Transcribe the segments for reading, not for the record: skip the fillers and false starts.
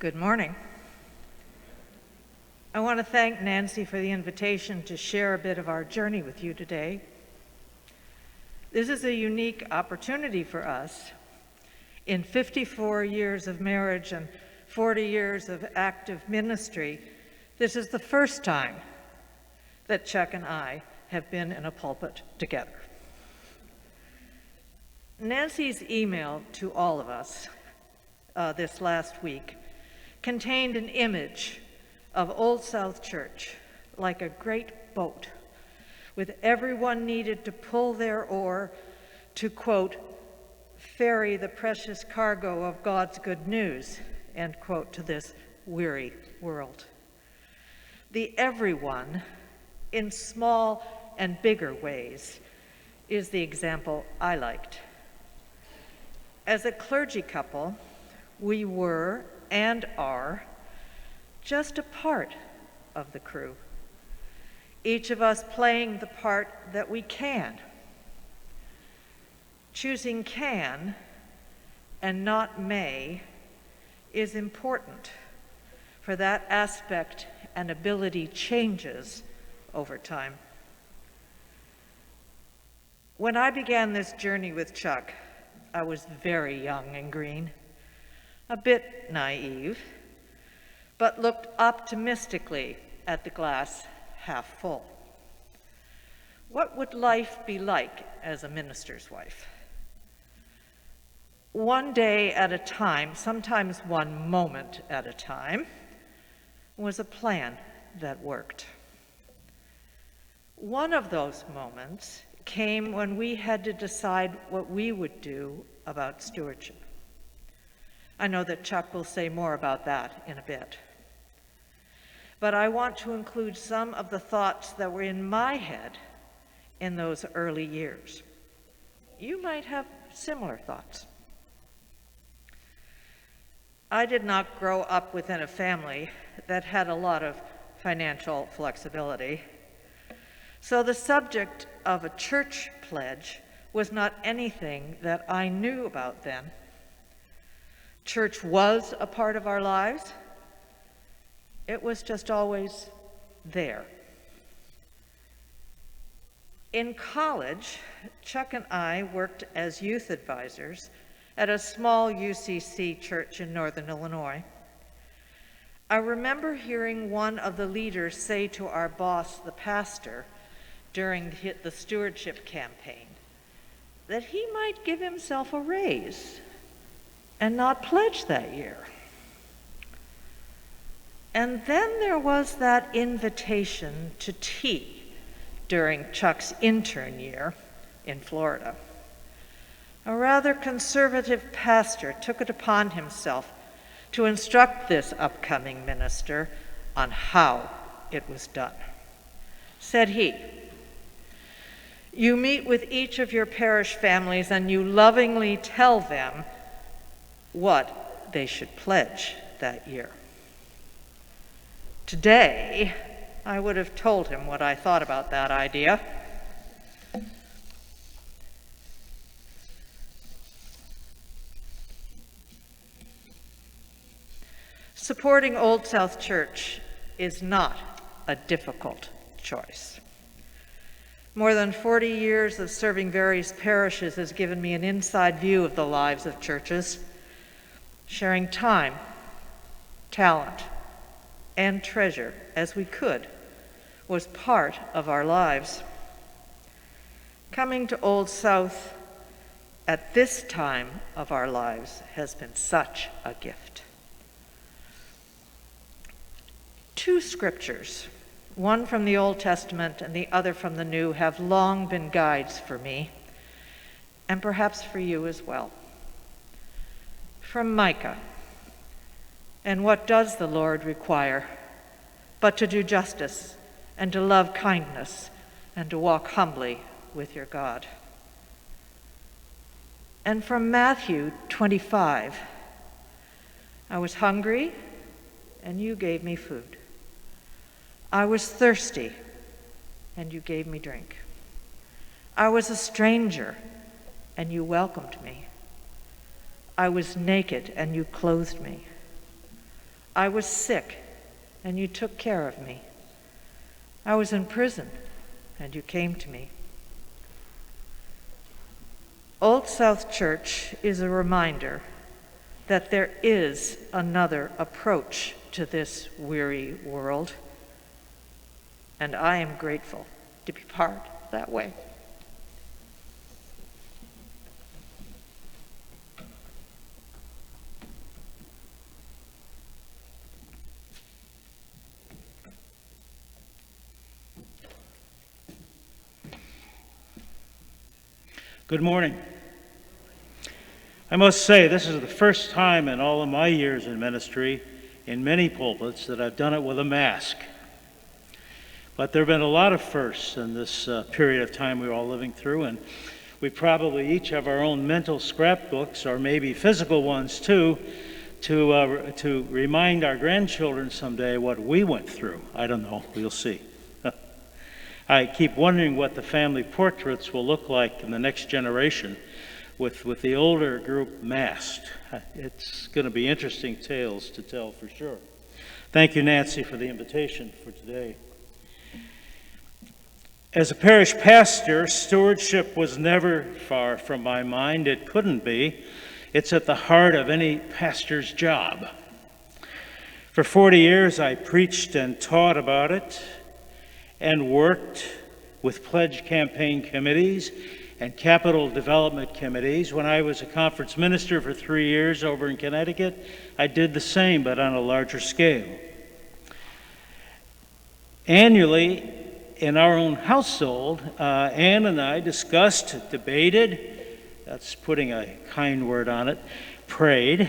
Good morning. I want to thank Nancy for the invitation to share a bit of our journey with you today. This is a unique opportunity for us. In 54 years of marriage and 40 years of active ministry, this is the first time that Chuck and I have been in a pulpit together. Nancy's email to all of us this last week contained an image of Old South Church like a great boat with everyone needed to pull their oar to, quote, ferry the precious cargo of God's good news, end quote, to this weary world. The everyone, in small and bigger ways, is the example I liked. As a clergy couple, we were and are just a part of the crew, each of us playing the part that we can. Choosing can and not may is important, for that aspect and ability changes over time. When I began this journey with Chuck, I was very young and green, a bit naive, but looked optimistically at the glass half full. What would life be like as a minister's wife? One day at a time, sometimes one moment at a time, was a plan that worked. One of those moments came when we had to decide what we would do about stewardship. I know that Chuck will say more about that in a bit. But I want to include some of the thoughts that were in my head in those early years. You might have similar thoughts. I did not grow up within a family that had a lot of financial flexibility, so the subject of a church pledge was not anything that I knew about then. Church was a part of our lives. It was just always there. In college, Chuck and I worked as youth advisors at a small UCC church in Northern Illinois. I remember hearing one of the leaders say to our boss, the pastor, during the stewardship campaign, that he might give himself a raise and not pledge that year. And then there was that invitation to tea during Chuck's intern year in Florida. A rather conservative pastor took it upon himself to instruct this upcoming minister on how it was done. Said he, "You meet with each of your parish families and you lovingly tell them what they should pledge that year." Today, I would have told him what I thought about that idea. Supporting Old South Church is not a difficult choice. More than 40 years of serving various parishes has given me an inside view of the lives of churches. Sharing time, talent, and treasure as we could was part of our lives. Coming to Old South at this time of our lives has been such a gift. Two scriptures, one from the Old Testament and the other from the New, have long been guides for me, and perhaps for you as well. From Micah, "And what does the Lord require but to do justice and to love kindness and to walk humbly with your God?" And from Matthew 25, "I was hungry and you gave me food. I was thirsty and you gave me drink. I was a stranger and you welcomed me. I was naked and you clothed me. I was sick, and you took care of me. I was in prison, and you came to me. Old South Church is a reminder that there is another approach to this weary world, and I am grateful to be part that way. Good morning. I must say, this is the first time in all of my years in ministry, in many pulpits, that I've done it with a mask. But there have been a lot of firsts in this period of time we're all living through, and we probably each have our own mental scrapbooks, or maybe physical ones too, to remind our grandchildren someday what we went through. I don't know, we'll see. I keep wondering what the family portraits will look like in the next generation with the older group masked. It's going to be interesting tales to tell for sure. Thank you, Nancy, for the invitation for today. As a parish pastor, stewardship was never far from my mind. It couldn't be. It's at the heart of any pastor's job. For 40 years, I preached and taught about it, and worked with pledge campaign committees and capital development committees. When I was a conference minister for 3 years over in Connecticut, I did the same, but on a larger scale. Annually, in our own household, Ann and I discussed, debated, that's putting a kind word on it, prayed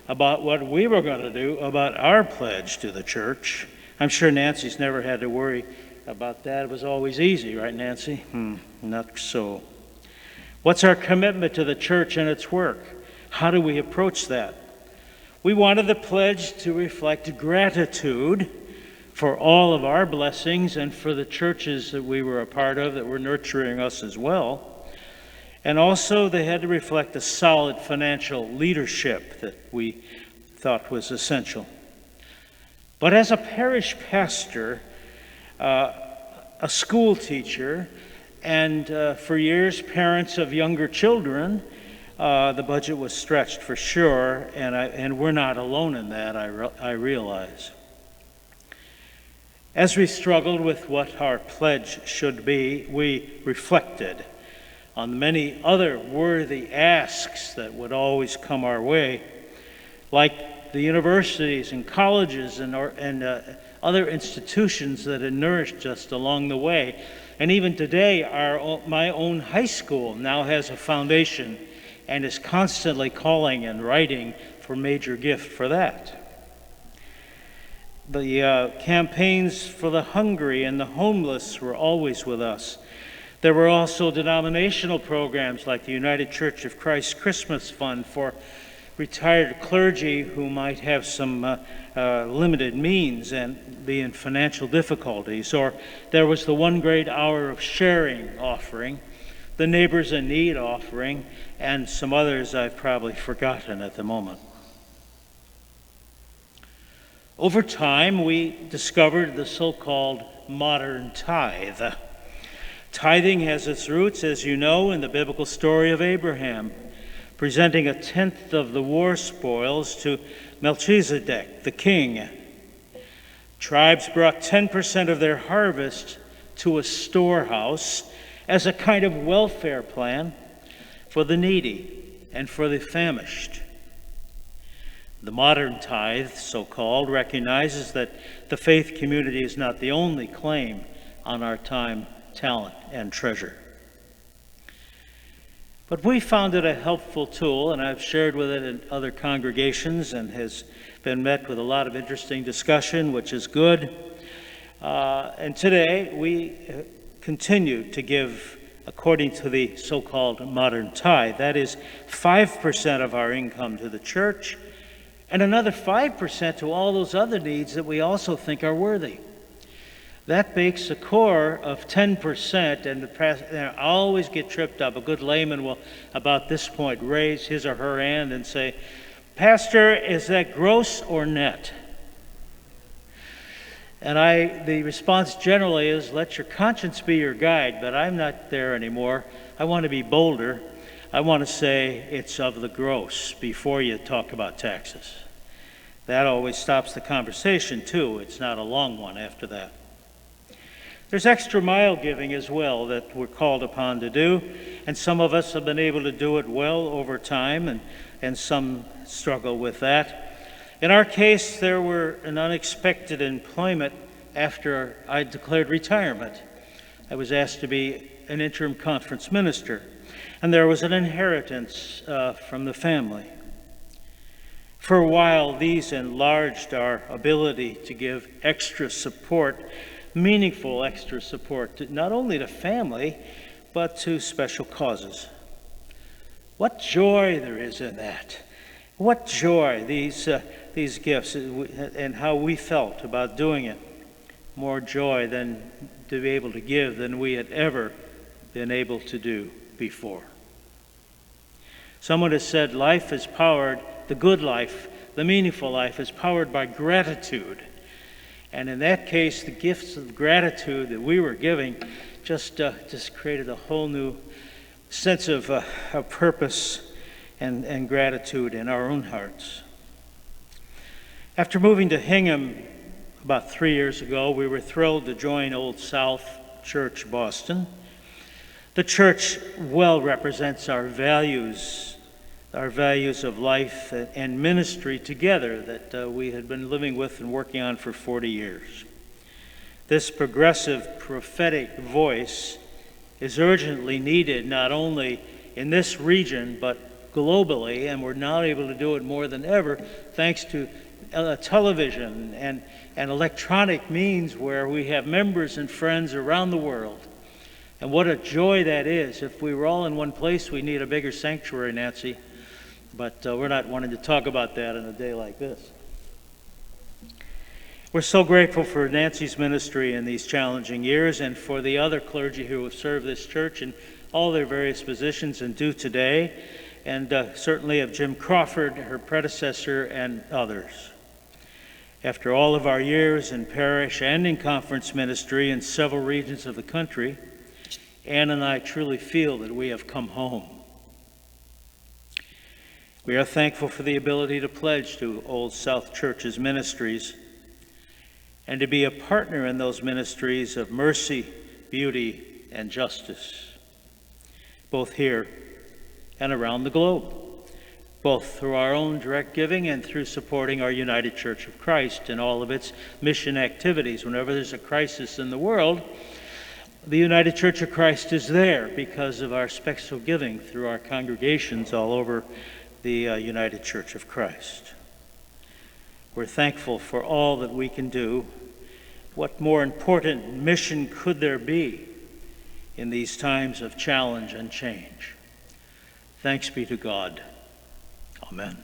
about what we were going to do about our pledge to the church. I'm sure Nancy's never had to worry about that. It was always easy, right, Nancy? Not so. What's our commitment to the church and its work? How do we approach that? We wanted the pledge to reflect gratitude for all of our blessings and for the churches that we were a part of that were nurturing us as well. And also they had to reflect a solid financial leadership that we thought was essential. But as a parish pastor, a school teacher, and for years parents of younger children, the budget was stretched for sure, and we're not alone in that, I realize. As we struggled with what our pledge should be, we reflected on many other worthy asks that would always come our way, like the universities and colleges and other institutions that had nourished us along the way. And even today, my own high school now has a foundation and is constantly calling and writing for major gift for that. The campaigns for the hungry and the homeless were always with us. There were also denominational programs like the United Church of Christ Christmas Fund for retired clergy who might have some limited means and be in financial difficulties. Or there was the One Great Hour of Sharing offering, the Neighbors in Need offering, and some others I've probably forgotten at the moment. Over time, we discovered the so-called modern tithe. Tithing has its roots, as you know, in the biblical story of Abraham, presenting a tenth of the war spoils to Melchizedek, the king. Tribes brought 10% of their harvest to a storehouse as a kind of welfare plan for the needy and for the famished. The modern tithe, so-called, recognizes that the faith community is not the only claim on our time, talent, and treasure. But we found it a helpful tool, and I've shared with it in other congregations and has been met with a lot of interesting discussion, which is good. And today we continue to give according to the so-called modern tithe. That is 5% of our income to the church and another 5% to all those other needs that we also think are worthy. That makes a core of 10%, and I always get tripped up. A good layman will, about this point, raise his or her hand and say, "Pastor, is that gross or net?" And the response generally is, let your conscience be your guide, but I'm not there anymore. I want to be bolder. I want to say it's of the gross before you talk about taxes. That always stops the conversation, too. It's not a long one after that. There's extra mile giving as well that we're called upon to do, and some of us have been able to do it well over time, and some struggle with that. In our case, there were an unexpected employment after I declared retirement. I was asked to be an interim conference minister, and there was an inheritance from the family. For a while, these enlarged our ability to give extra support, meaningful extra support, not only to family, but to special causes. What joy there is in that. What joy, these gifts, and how we felt about doing it. More joy than to be able to give than we had ever been able to do before. Someone has said life is powered, the good life, the meaningful life is powered by gratitude. And in that case, the gifts of gratitude that we were giving just created a whole new sense of purpose and gratitude in our own hearts. After moving to Hingham about 3 years ago, we were thrilled to join Old South Church, Boston. The church well represents our values of life and ministry together that we had been living with and working on for 40 years. This progressive prophetic voice is urgently needed not only in this region but globally, and we're now able to do it more than ever thanks to television and electronic means where we have members and friends around the world. And what a joy that is. If we were all in one place, we need a bigger sanctuary, Nancy. But we're not wanting to talk about that in a day like this. We're so grateful for Nancy's ministry in these challenging years and for the other clergy who have served this church in all their various positions and do today, and certainly of Jim Crawford, her predecessor, and others. After all of our years in parish and in conference ministry in several regions of the country, Ann and I truly feel that we have come home. We are thankful for the ability to pledge to Old South Church's ministries and to be a partner in those ministries of mercy, beauty, and justice, both here and around the globe, both through our own direct giving and through supporting our United Church of Christ in all of its mission activities. Whenever there's a crisis in the world, the United Church of Christ is there because of our special giving through our congregations all over the United Church of Christ. We're thankful for all that we can do. What more important mission could there be in these times of challenge and change? Thanks be to God. Amen.